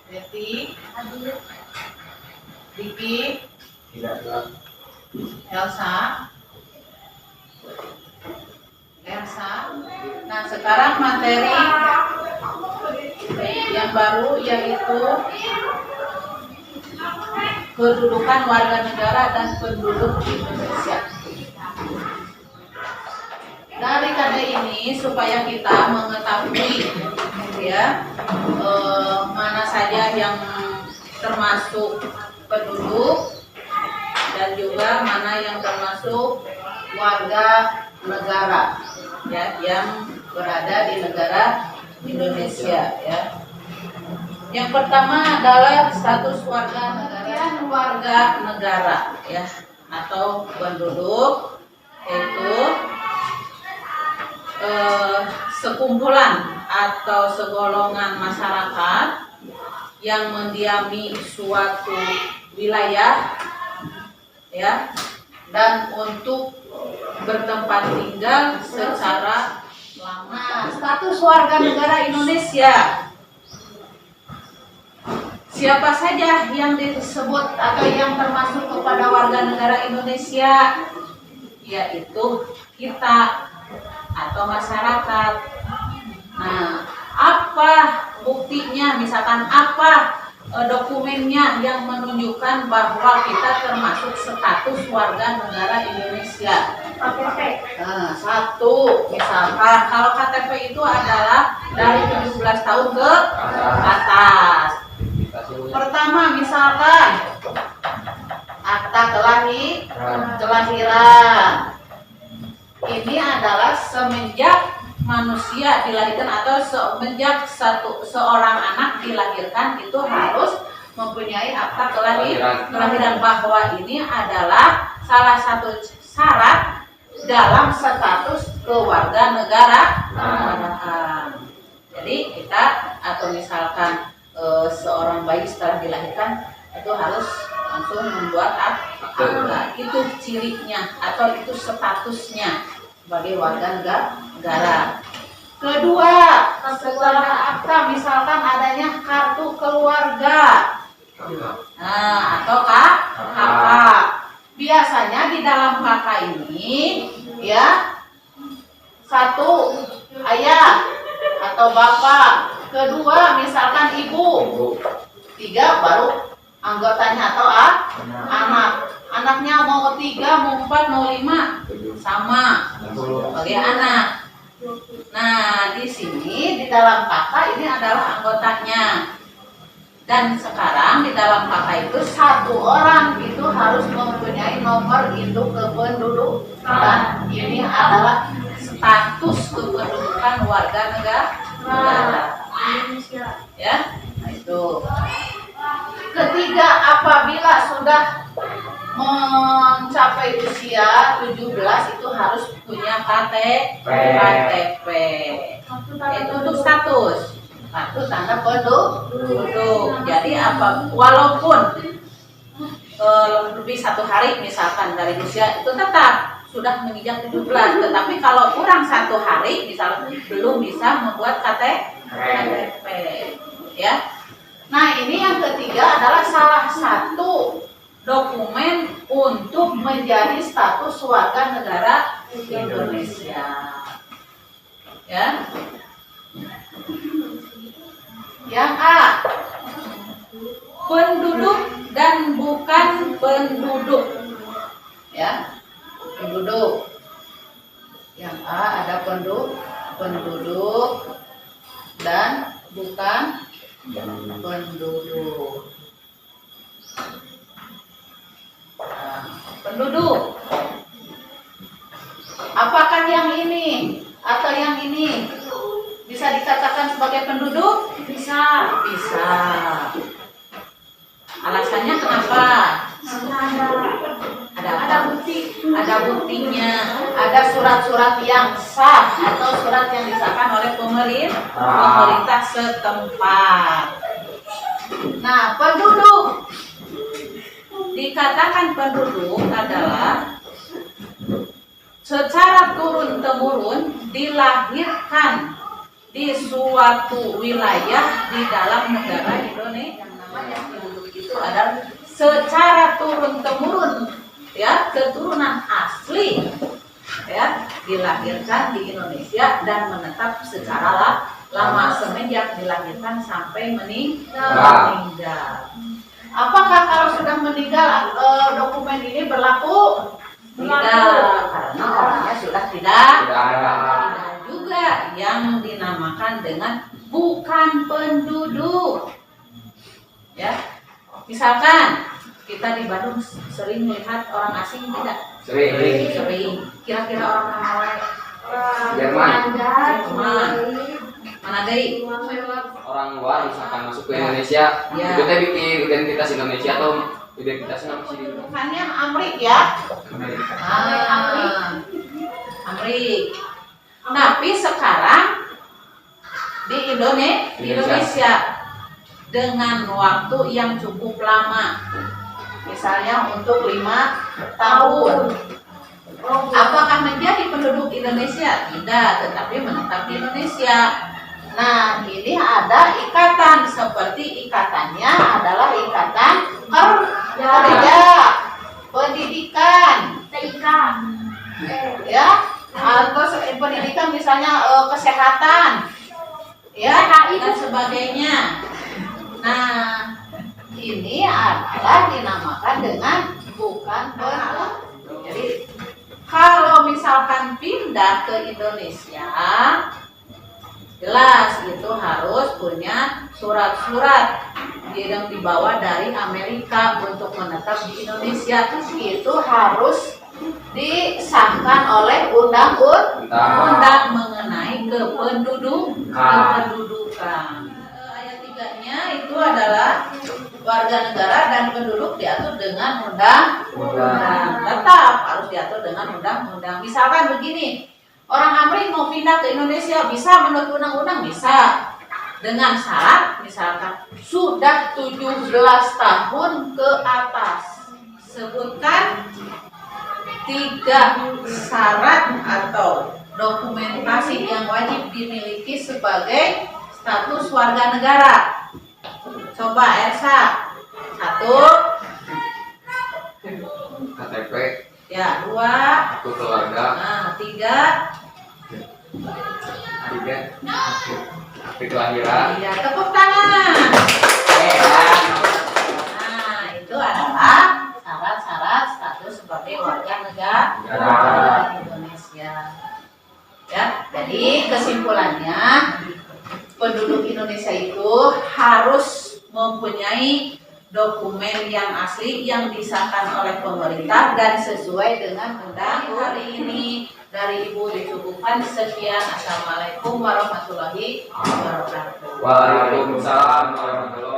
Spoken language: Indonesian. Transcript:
Betty, Diki, Elsa. Nah, sekarang materi yang baru yaitu kedudukan warga negara dan penduduk Indonesia. Dari kade ini supaya kita mengetahui ya mana saja yang termasuk penduduk dan juga mana yang termasuk warga negara ya yang berada di negara Indonesia ya. Yang pertama adalah status warga negara ya atau penduduk, yaitu sekumpulan atau segolongan masyarakat yang mendiami suatu wilayah ya dan untuk bertempat tinggal secara lama. Status warga negara Indonesia, siapa saja yang disebut atau yang termasuk kepada warga negara Indonesia, yaitu kita atau masyarakat. Nah, apa buktinya? Misalkan apa dokumennya yang menunjukkan bahwa kita termasuk status warga negara Indonesia? KTP. Nah, satu, misalkan kalau KTP itu adalah dari 17 tahun ke atas. Pertama, misalkan akta kelahiran. Ini adalah semenjak manusia dilahirkan atau semenjak seorang anak dilahirkan itu harus mempunyai akta kelahiran, bahwa ini adalah salah satu syarat dalam status keluarga negara. Jadi kita atau misalkan seorang bayi setelah dilahirkan itu harus langsung membuat akta. Itu cirinya atau itu statusnya sebagai warga negara. Kedua, setelah akta misalkan adanya kartu keluarga atau KK. Biasanya di dalam KK ini ya satu ayah atau bapak, kedua misalkan ibu, tiga baru anggotanya atau anak. Anaknya mau 3, mau 4, mau 5 sama sebagai anak. Nah, di sini di dalam KK ini adalah anggotanya. Dan sekarang di dalam KK itu satu orang itu harus mempunyai nomor induk kependudukan. Ini adalah status kependudukan warga negara. Ya, nah itu. Ketiga, apabila sudah mencapai usia 17 itu harus punya KTP. Itu untuk status. Kartu tanda penduduk. Jadi apa? Walaupun lebih 1 hari misalkan dari usia itu tetap sudah menginjak 17. Tetapi kalau kurang 1 hari misalnya belum bisa membuat KTP. Ya. Nah, ini yang ketiga adalah salah satu dokumen untuk menjadi status warga negara Indonesia. Ya. Yang A, penduduk dan bukan penduduk. Ya. Penduduk. Yang A ada penduduk dan bukan penduduk. Nah, penduduk. Apakah yang ini atau yang ini bisa dikatakan sebagai penduduk? Bisa. Alasannya kenapa? Ada buktinya. Ada surat-surat yang sah atau surat yang disahkan oleh pemerintah setempat. Nah, penduduk dikatakan penduduk adalah secara turun-temurun dilahirkan di suatu wilayah di dalam negara Indonesia. Yang namanya penduduk itu adalah secara turun-temurun, ya, keturunan asli, ya, dilahirkan di Indonesia dan menetap secara lama semenjak dilahirkan sampai meninggal. Apakah kalau sudah meninggal dokumen ini berlaku? Tidak, karena orangnya sudah tidak ada. Juga yang dinamakan dengan bukan penduduk. Ya, misalkan kita di Bandung sering melihat orang asing tidak? Sering. Kira-kira orang mana? Jerman. Mana deh? Orang luar misalkan masuk ke Indonesia, ya. Kita bikin identitas Indonesia atau identitas nama sih? Bukannya Amrik ya? Amrik. Tapi sekarang di Indonesia dengan waktu yang cukup lama, misalnya untuk 5 tahun. Apakah menjadi penduduk Indonesia? Tidak, tetapi menetap di Indonesia. Nah, ini ada ikatan, seperti ikatannya adalah ikatan kerja, pendidikan, ya, atau pendidikan misalnya kesehatan, ya, dan sebagainya. Nah, ini adalah dinamakan dengan bukan penduduk. Jadi kalau misalkan pindah ke Indonesia, jelas itu harus punya surat-surat yang dibawa dari Amerika untuk menetap di Indonesia. Itu harus disahkan oleh undang-undang mengenai kependudukan. Ayat 3-nya itu adalah warga negara dan penduduk diatur dengan undang-undang. Tetap harus diatur dengan undang-undang. Misalkan begini, orang Amrik mau pindah ke Indonesia, bisa menurut undang-undang? Bisa. Dengan syarat misalkan sudah 17 tahun ke atas. Sebutkan 3 syarat atau dokumentasi yang wajib dimiliki sebagai status warga negara. Coba Elsa. 1, KTP. Ya, 2, Aktu keluarga. 3, Akte kelahiran. ya, tepuk tangan. Nah, itu adalah syarat-syarat status sebagai warga negara Indonesia. Ya, jadi kesimpulannya penduduk Indonesia itu harus mempunyai dokumen yang asli yang disahkan oleh pemerintah dan sesuai dengan undang. Hari ini dari Ibu dicukupkan. Sekian. Assalamualaikum warahmatullahi wabarakatuh. Waalaikumsalam warahmatullahi wabarakatuh.